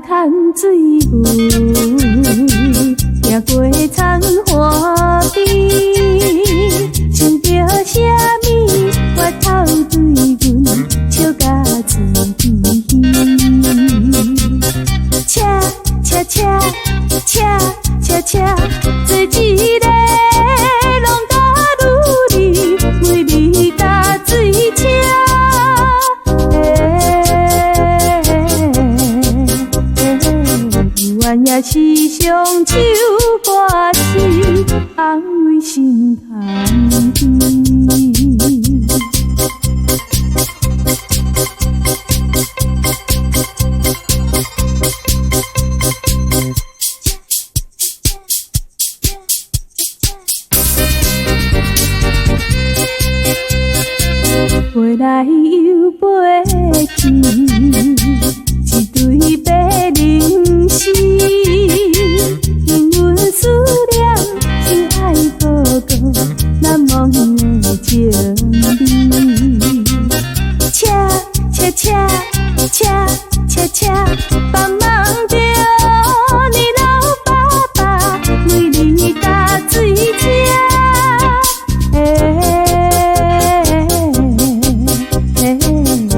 牵水牛，行过田花边，想着啥物，我头对阮笑甲嘴甜。车车车车车车，做一个拢甲女儿，为你打水车。愿也是双手歌词，安慰心坎边。飞来又飞去，一对白灵丝，因阮思念心爱哥哥难忘的情味。车车车车车车，帮忙着你老爸爸为你打水车。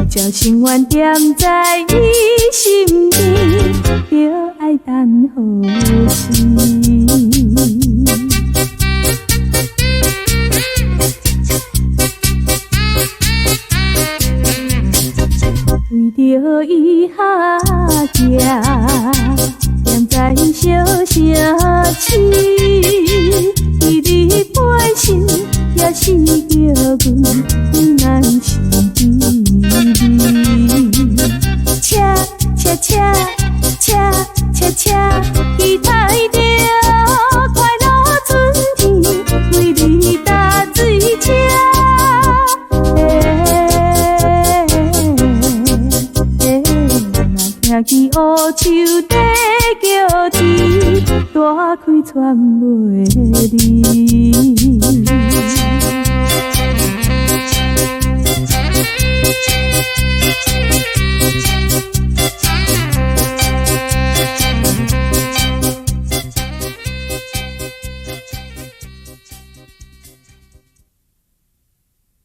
照心愿踮在伊身边，着爱等何时？为着伊下行，踮在小城市，伊你背身也是叫阮为难身边。车车车车车车，期待着快乐春天，为你打水车。若听见乌树在叫天，大开喘袂离。